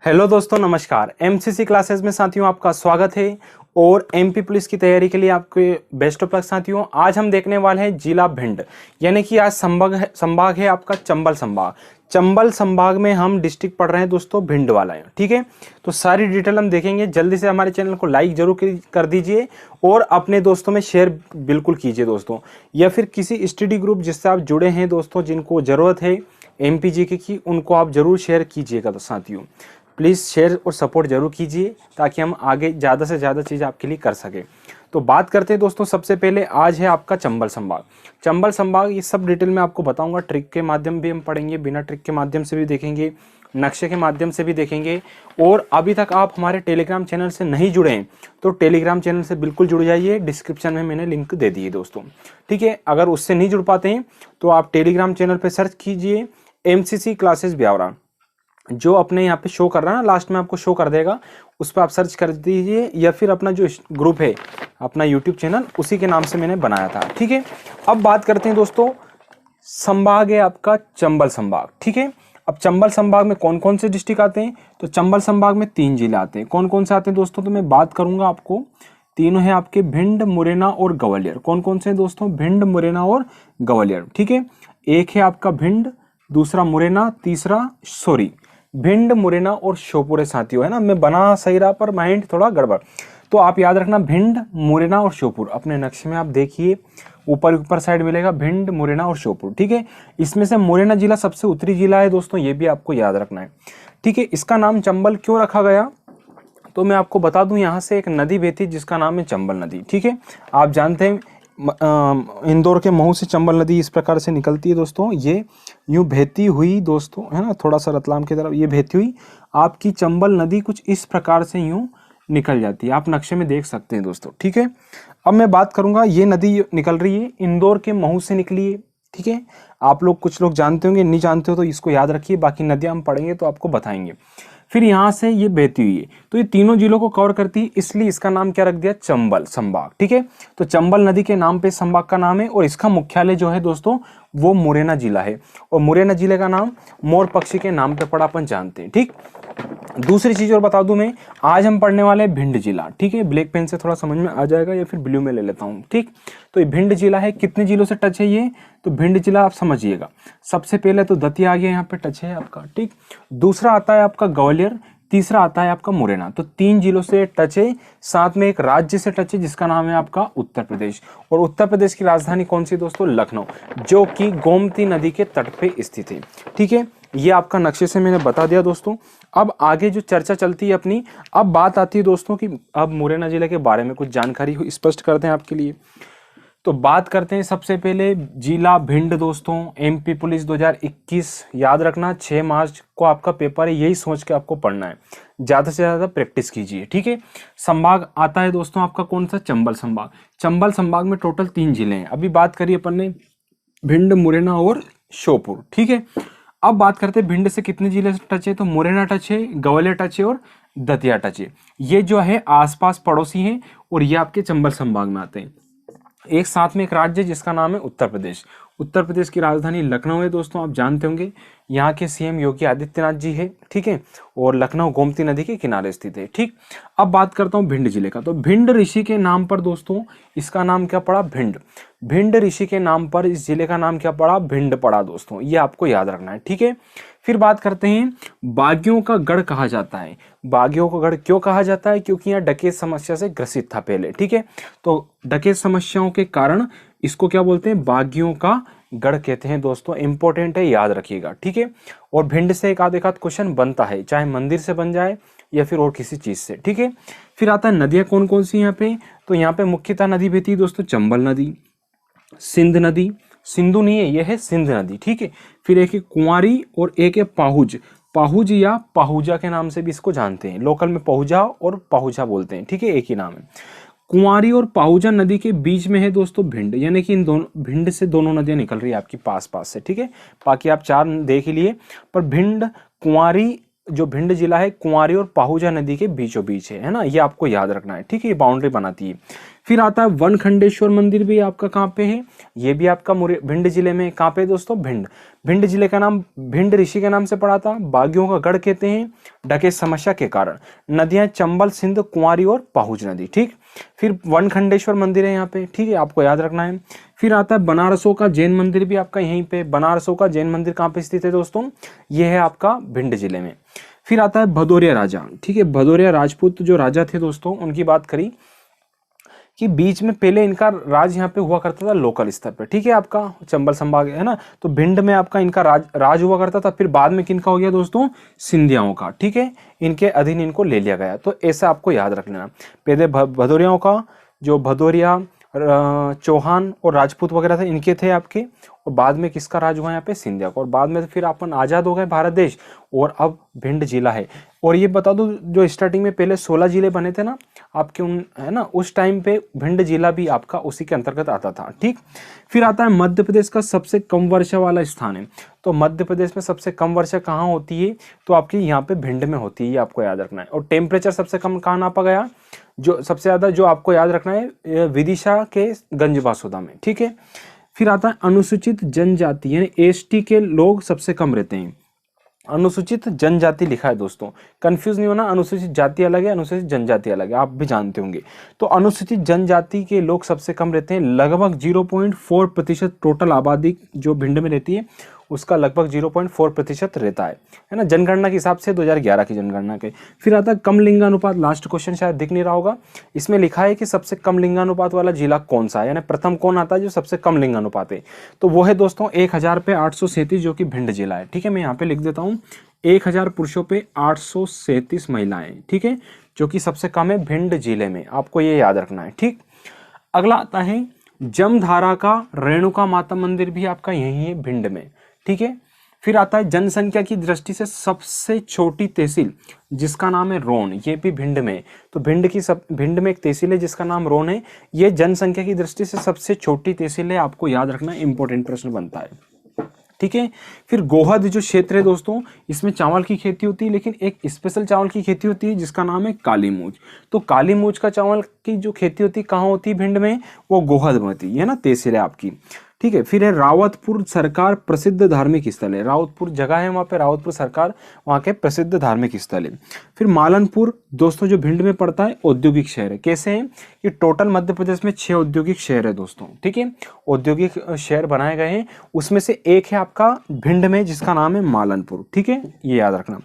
Hello दोस्तों, नमस्कार। MCC classes में साथियों आपका स्वागत है और एमपी पुलिस की तैयारी के लिए आपके बेस्ट ऑफ लक साथियों। आज हम देखने वाले हैं जिला भिंड, यानी कि आज संभाग है आपका चंबल संभाग। चंबल संभाग में हम डिस्ट्रिक्ट पढ़ रहे हैं दोस्तों, भिंड वाला है, ठीक है। तो सारी डिटेल हम देखेंगे। जल्दी से हमारे चैनल को लाइक जरूर कर दीजिए और अपने दोस्तों में शेयर बिल्कुल कीजिए दोस्तों, या फिर किसी स्टडी ग्रुप जिससे आप जुड़े हैं दोस्तों, जिनको ज़रूरत है एमपीजीके की, उनको आप जरूर शेयर कीजिएगा। तो साथियों प्लीज़ शेयर और सपोर्ट जरूर कीजिए ताकि हम आगे ज़्यादा से ज़्यादा चीज़ आपके लिए कर सकें। तो बात करते हैं दोस्तों, सबसे पहले आज है आपका चंबल संभाग। चंबल संभाग ये सब डिटेल में आपको बताऊंगा। ट्रिक के माध्यम भी हम पढ़ेंगे, बिना ट्रिक के माध्यम से भी देखेंगे, नक्शे के माध्यम से भी देखेंगे। और अभी तक आप हमारे टेलीग्राम चैनल से नहीं जुड़े हैं तो टेलीग्राम चैनल से बिल्कुल जुड़ जाइए। डिस्क्रिप्शन में मैंने लिंक दे दी है दोस्तों, ठीक है। अगर उससे नहीं जुड़ पाते हैं तो आप टेलीग्राम चैनल पर सर्च कीजिए एमसीसी क्लासेस ब्यावरा, जो अपने यहाँ पे शो कर रहा है ना, लास्ट में आपको शो कर देगा, उस पर आप सर्च कर दीजिए। या फिर अपना जो ग्रुप है, अपना यूट्यूब चैनल, उसी के नाम से मैंने बनाया था, ठीक है। अब बात करते हैं दोस्तों, संभाग है आपका चंबल संभाग, ठीक है। अब चंबल संभाग में कौन कौन से डिस्ट्रिक्ट आते हैं? तो चंबल संभाग में 3 जिले आते हैं। कौन कौन से आते हैं दोस्तों? तो मैं बात करूंगा आपको। तीनों है आपके भिंड, मुरैना और ग्वालियर। कौन कौन से दोस्तों? भिंड, मुरैना और ग्वालियर, ठीक है। एक है आपका भिंड, दूसरा मुरैना, तीसरा भिंड, मुरैना और श्योपुर है साथियों, है ना। मैं बना सही रहा पर माइंड थोड़ा गड़बड़, तो आप याद रखना भिंड, मुरैना और श्योपुर। अपने नक्शे में आप देखिए, ऊपर साइड मिलेगा भिंड, मुरैना और श्योपुर, ठीक है। इसमें से मुरैना जिला सबसे उत्तरी जिला है दोस्तों, ये भी आपको याद रखना है, ठीक है। इसका नाम चंबल क्यों रखा गया तो मैं आपको बता दूं, यहाँ से एक नदी बहती जिसका नाम है चंबल नदी, ठीक है। आप जानते हैं इंदौर के महू से चंबल नदी इस प्रकार से निकलती है दोस्तों। ये यूं बहती हुई दोस्तों, है ना, थोड़ा सा रतलाम की तरफ ये बहती हुई आपकी चंबल नदी कुछ इस प्रकार से यूं निकल जाती है। आप नक्शे में देख सकते हैं दोस्तों, ठीक है। अब मैं बात करूंगा, ये नदी निकल रही है इंदौर के महू से निकली है, ठीक है। आप लोग कुछ लोग जानते होंगे, नहीं जानते हो तो इसको याद रखिए, बाकी नदियां हम पढ़ेंगे तो आपको बताएंगे। फिर यहाँ से ये बहती हुई है, तो ये तीनों जिलों को कवर करती है, इसलिए इसका नाम क्या रख दिया? चंबल संभाग, ठीक है। तो चंबल नदी के नाम पे संभाग का नाम है और इसका मुख्यालय जो है दोस्तों वो मुरैना जिला है। और मुरैना जिले का नाम मोर पक्षी के नाम पे पड़ा, अपन जानते हैं, ठीक। दूसरी चीज और बता दूं मैं, आज हम पढ़ने वाले हैं भिंड जिला, ठीक है। ब्लैक पेन से थोड़ा समझ में आ जाएगा, या फिर ब्लू में ले लेता हूं, ठीक। तो ये भिंड जिला है। कितने जिलों से टच है ये? तो भिंड जिला आप समझिएगा, सबसे पहले तो दतिया आ गया, यहाँ पे टच है आपका, ठीक। दूसरा आता है आपका ग्वालियर, तीसरा आता है आपका मुरैना। तो 3 जिलों से टच है, साथ में एक राज्य से टच है जिसका नाम है आपका उत्तर प्रदेश। और उत्तर प्रदेश की राजधानी कौन सी दोस्तों? लखनऊ, जो कि गोमती नदी के तट पे स्थित है, ठीक है। ये आपका नक्शे से मैंने बता दिया दोस्तों। अब आगे जो चर्चा चलती है अपनी, अब बात आती है दोस्तों कि अब मुरैना जिले के बारे में कुछ जानकारी स्पष्ट करते हैं आपके लिए। तो बात करते हैं सबसे पहले जिला भिंड दोस्तों। एमपी पुलिस 2021 याद रखना, 6 मार्च को आपका पेपर है, यही सोच के आपको पढ़ना है, ज्यादा से ज्यादा प्रैक्टिस कीजिए, ठीक है। संभाग आता है दोस्तों आपका कौन सा? चंबल संभाग। चंबल संभाग में टोटल 3 जिले हैं। अभी बात करिए अपन ने भिंड, मुरैना और श्योपुर, ठीक है। अब बात करते हैं भिंड से कितने जिले टच है? तो मुरैना टच है, ग्वालियर टच है और दतिया टच है। ये जो है आसपास पड़ोसी हैं और ये आपके चंबल संभाग में आते हैं। एक साथ में एक राज्य जिसका नाम है उत्तर प्रदेश। उत्तर प्रदेश की राजधानी लखनऊ है दोस्तों, आप जानते होंगे। यहाँ के सीएम योगी आदित्यनाथ जी है, ठीक है। और लखनऊ गोमती नदी के किनारे स्थित है, ठीक। अब बात करता हूँ भिंड जिले का। तो भिंड ऋषि के नाम पर दोस्तों इसका नाम क्या पड़ा? भिंड। भिंड ऋषि के नाम पर इस जिले का नाम क्या पड़ा? भिंड पड़ा दोस्तों, ये आपको याद रखना है, ठीक है। फिर बात करते हैं, बागियों का गढ़ कहा जाता है। बागियों का गढ़ क्यों कहा जाता है? क्योंकि यहाँ डकैत समस्या से ग्रसित था पहले, ठीक है। तो डकैत समस्याओं के कारण इसको क्या बोलते हैं? बागियों का गढ़ कहते हैं दोस्तों। इंपॉर्टेंट है, याद रखिएगा, ठीक है। और भिंड से एक आध क्वेश्चन बनता है, चाहे मंदिर से बन जाए या फिर और किसी चीज से, ठीक है। फिर आता है नदियां कौन कौन सी यहाँ पे? तो यहाँ पे मुख्यतः नदी बहती है दोस्तों, चंबल नदी, सिंध नदी, सिंधु नहीं है, यह है सिंध नदी, ठीक है। फिर एक है कुंवारी और एक है पाहुज। पाहुज या पाहुजा के नाम से भी इसको जानते हैं, लोकल में पहुजा और पाहुजा बोलते हैं, ठीक है, एक ही नाम है। कुंवारी और पाहुजा नदी के बीच में है दोस्तों भिंड, यानी कि इन दोनों भिंड से दोनों नदियां निकल रही है आपकी पास से, ठीक है। बाकी आप 4 देख ही लिए, पर भिंड, कुंवारी जो भिंड जिला है कुंवारी और पाहुजा नदी के बीचों बीच है ना, ये आपको याद रखना है, ठीक है, ये बाउंड्री बनाती है। फिर आता है वनखंडेश्वर मंदिर भी आपका कहाँ पे है, ये भी आपका भिंड जिले में, कहाँ पे दोस्तों, भिंड। भिंड जिले का नाम भिंड ऋषि के नाम से पड़ा था, बागियों का गढ़ कहते हैं डकैत समस्या के कारण। नदियां चंबल, सिंध, कुंवारी और पाहुज नदी, ठीक। फिर वनखंडेश्वर मंदिर है यहाँ पे, ठीक है, आपको याद रखना है। फिर आता है बनारसों का जैन मंदिर भी आपका यहीं पे, बनारसों का जैन मंदिर कहाँ पे स्थित है दोस्तों, ये है आपका भिंड जिले में। फिर आता है भदौरिया राजा, ठीक है, भदौरिया राजपूत जो राजा थे दोस्तों, उनकी बात करी कि बीच में पहले इनका राज यहाँ पे हुआ करता था लोकल स्तर पे, ठीक है, आपका चंबल संभाग है ना, तो भिंड में आपका इनका राज हुआ करता था। फिर बाद में किनका हो गया दोस्तों, सिंधियाओं का, ठीक है, इनके अधीन इनको ले लिया गया। तो ऐसा आपको याद रख लेना, पहले भदौरियाओं का, जो भदौरिया, चौहान और राजपूत वगैरह थे, इनके थे आपके, और बाद में किसका राज हुआ यहाँ पे, सिंधिया को, और बाद में फिर अपन आज़ाद हो गए भारत देश, और अब भिंड जिला है। और ये बता दो, जो स्टार्टिंग में पहले 16 जिले बने थे ना आपके, उन है ना, उस टाइम पे भिंड जिला भी आपका उसी के अंतर्गत आता था, ठीक। फिर आता है मध्य प्रदेश का सबसे कम वर्षा वाला स्थान है, तो मध्य प्रदेश में सबसे कम वर्षा कहाँ होती है, तो आपकी यहाँ पे भिंड में होती है, ये आपको याद रखना है। और टेम्परेचर सबसे कम कहाँ नापा गया, जो सबसे ज्यादा जो आपको याद रखना है, विदिशा के गंजबासुदा में, ठीक है। फिर आता है अनुसूचित जनजाति, यानी एसटी के लोग सबसे कम रहते हैं। अनुसूचित जनजाति लिखा है दोस्तों, कंफ्यूज नहीं होना, अनुसूचित जाति अलग है, अनुसूचित जनजाति अलग है, आप भी जानते होंगे। तो अनुसूचित जनजाति के लोग सबसे कम रहते हैं, लगभग 0.4% टोटल आबादी जो भिंड में रहती है उसका लगभग 0.4% रहता है ना, जनगणना के हिसाब से 2011 की जनगणना के। फिर आता है कम लिंगानुपात, लास्ट क्वेश्चन शायद दिख नहीं रहा होगा, इसमें लिखा है कि सबसे कम लिंगानुपात वाला जिला कौन सा है, यानी प्रथम कौन आता है जो सबसे कम लिंगानुपात है, तो वो है दोस्तों 1000 पे 837, जो कि भिंड जिला है, ठीक है। मैं यहाँ पे लिख देता हूँ 1000 पुरुषों पे 837 महिलाएं, ठीक है, जो कि सबसे कम है भिंड जिले में, आपको ये याद रखना है, ठीक। अगला आता है जमधारा का रेणुका माता मंदिर भी आपका यही है भिंड में, ठीक है। फिर आता है जनसंख्या की दृष्टि से सबसे छोटी तहसील जिसका नाम है रोन, ये भी भिंड में, तो भिंड में एक तहसील है जिसका नाम रोन है, ये जनसंख्या की दृष्टि से सबसे छोटी तहसील है, आपको याद रखना, इंपॉर्टेंट प्रश्न बनता है, ठीक है। फिर गोहद जो क्षेत्र है दोस्तों, इसमें चावल की खेती होती है, लेकिन एक स्पेशल चावल की खेती होती है जिसका नाम है काली मूंज। तो काली मूंज का चावल की जो खेती होती है कहाँ होती है भिंड में, वो गोहद में होती है ना, तहसील है आपकी, ठीक है। फिर है रावतपुर सरकार प्रसिद्ध धार्मिक स्थल है, रावतपुर जगह है वहाँ पे, रावतपुर सरकार वहाँ के प्रसिद्ध धार्मिक स्थल है। फिर मालनपुर दोस्तों जो भिंड में पड़ता है औद्योगिक शहर है, कैसे है कि टोटल मध्य प्रदेश में 6 औद्योगिक शहर है दोस्तों, ठीक है, औद्योगिक शहर बनाए गए हैं, उसमें से एक है आपका भिंड में जिसका नाम है मालनपुर, ठीक है, ये याद रखना।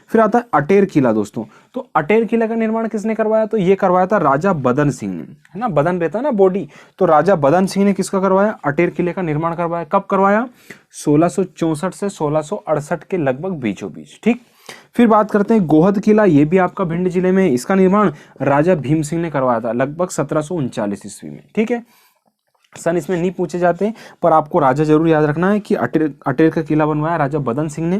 फिर आता है अटेर किला दोस्तों, तो अटेर किला का निर्माण किसने करवाया, तो ये करवाया था राजा बदन सिंह ने, है ना, बदन रहता है ना बॉडी, तो राजा बदन सिंह ने किसका करवाया, अटेर किले का निर्माण करवाया। कब करवाया, 1664 से 1668 के लगभग बीचों बीच, ठीक। फिर बात करते हैं गोहद किला, ये भी आपका भिंड जिले में, इसका निर्माण राजा भीम सिंह ने करवाया था लगभग 1739 ईस्वी में, ठीक है। सन इसमें नहीं पूछे जाते हैं, पर आपको राजा जरूर याद रखना है कि अटेर का किला बनवाया राजा बदन सिंह ने,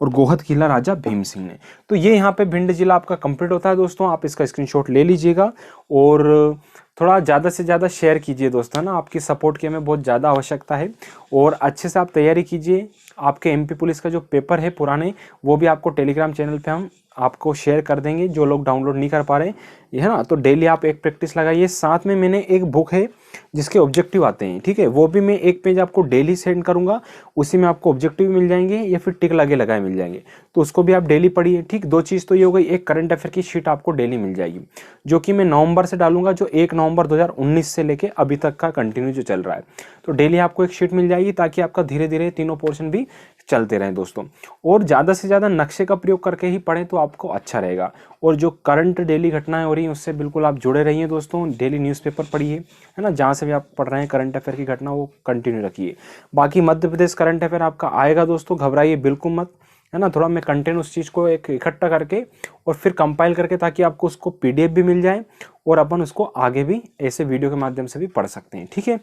और गोहद किला राजा भीम सिंह ने। तो ये यहाँ पे भिंड जिला आपका कंप्लीट होता है दोस्तों, आप इसका स्क्रीनशॉट ले लीजिएगा और थोड़ा ज़्यादा से ज़्यादा शेयर कीजिए दोस्तों, ना आपकी सपोर्ट की हमें बहुत ज़्यादा आवश्यकता है, और अच्छे से आप तैयारी कीजिए। आपके एमपी पुलिस का जो पेपर है पुराने, वो भी आपको टेलीग्राम चैनल पे हम आपको शेयर कर देंगे, जो लोग डाउनलोड नहीं कर पा रहे ये है ना, तो डेली आप एक प्रैक्टिस लगाइए। साथ में मैंने एक बुक है जिसके ऑब्जेक्टिव आते हैं, ठीक है, वो भी मैं एक पेज आपको डेली सेंड करूंगा, उसी में आपको ऑब्जेक्टिव मिल जाएंगे या फिर टिक लगे लगाए मिल जाएंगे, तो उसको भी आप डेली पढ़िए, ठीक। 2 चीज़ तो ये हो गई, एक करंट अफेयर की शीट आपको डेली मिल जाएगी, जो कि मैं नवंबर से डालूंगा, जो 1 नवंबर 2019 से लेके अभी तक का कंटिन्यू जो चल रहा है, तो डेली आपको एक शीट मिल जाएगी, ताकि आपका धीरे धीरे तीनों पोर्शन भी चलते रहें दोस्तों। और ज़्यादा से ज़्यादा नक्शे का प्रयोग करके ही पढ़ें तो आपको अच्छा रहेगा, और जो करंट डेली घटनाएं हो रही हैं उससे बिल्कुल आप जुड़े रहिए दोस्तों। डेली न्यूज़पेपर पढ़िए, है ना, जहाँ से भी आप पढ़ रहे हैं करंट अफेयर की घटना, वो कंटिन्यू रखिए। बाकी मध्य प्रदेश करंट अफेयर आपका आएगा दोस्तों, घबराइए बिल्कुल मत, है ना। थोड़ा मैं कंटेंट उस चीज़ को एक इकट्ठा करके और फिर कंपाइल करके, ताकि आपको उसको पीडीएफ भी मिल जाए और अपन उसको आगे भी ऐसे वीडियो के माध्यम से भी पढ़ सकते हैं, ठीक है।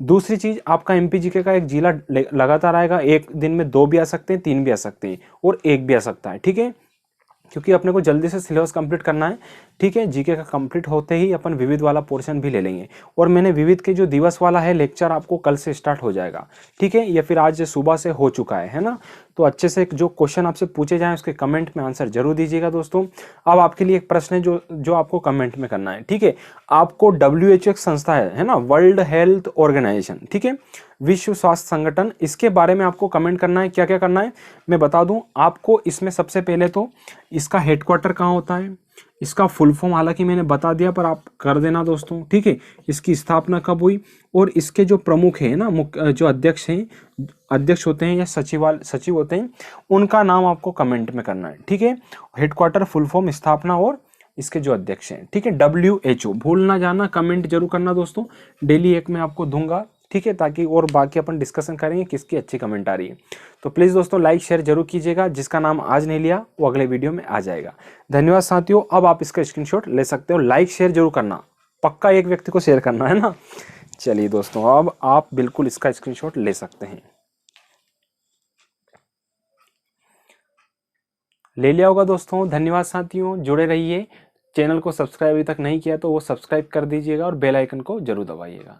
दूसरी चीज़, आपका एमपीजीके का एक जिला लगातार आएगा, एक दिन में 2 भी आ सकते हैं, 3 भी आ सकते हैं और 1 भी आ सकता है, ठीक है। क्योंकि अपने को जल्दी से सिलेबस कंप्लीट करना है। ठीक है, जीके का कंप्लीट होते ही अपन विविध वाला पोर्शन भी ले लेंगे। और मैंने विविध के जो दिवस वाला है लेक्चर आपको कल से स्टार्ट हो जाएगा। ठीक है, या फिर आज सुबह से हो चुका है ना। तो अच्छे से जो क्वेश्चन आपसे पूछे जाएं उसके कमेंट में आंसर जरूर दीजिएगा दोस्तों। अब आपके लिए एक प्रश्न है जो आपको कमेंट में करना है। ठीक है, आपको WHO एक संस्था है ना, वर्ल्ड हेल्थ ऑर्गेनाइजेशन, ठीक है, विश्व स्वास्थ्य संगठन, इसके बारे में आपको कमेंट करना है। क्या क्या करना है मैं बता दूं आपको। इसमें सबसे पहले तो इसका हेडक्वार्टर कहाँ होता है, इसका फुल फॉर्म हालांकि मैंने बता दिया पर आप कर देना दोस्तों। ठीक है, इसकी स्थापना कब हुई और इसके जो प्रमुख हैं ना, जो अध्यक्ष हैं, अध्यक्ष होते हैं या सचिव होते हैं, उनका नाम आपको कमेंट में करना है। ठीक है, हेडक्वार्टर, फुल फॉर्म, स्थापना और इसके जो अध्यक्ष हैं। ठीक है, WHO, भूल ना जाना, कमेंट जरूर करना दोस्तों। डेली एक मैं आपको दूंगा। ठीक है, ताकि और बाकी अपन डिस्कशन करेंगे किसकी अच्छी कमेंट आ रही है। तो प्लीज़ दोस्तों लाइक शेयर जरूर कीजिएगा। जिसका नाम आज नहीं लिया वो अगले वीडियो में आ जाएगा। धन्यवाद साथियों। अब आप इसका स्क्रीनशॉट ले सकते हो। लाइक शेयर जरूर करना, पक्का एक व्यक्ति को शेयर करना है ना। चलिए दोस्तों, अब आप बिल्कुल इसका स्क्रीनशॉट ले सकते हैं। ले लिया होगा दोस्तों। धन्यवाद साथियों, जुड़े रहिए। चैनल को सब्सक्राइब अभी तक नहीं किया तो वो सब्सक्राइब कर दीजिएगा और बेल आइकन को जरूर दबाइएगा।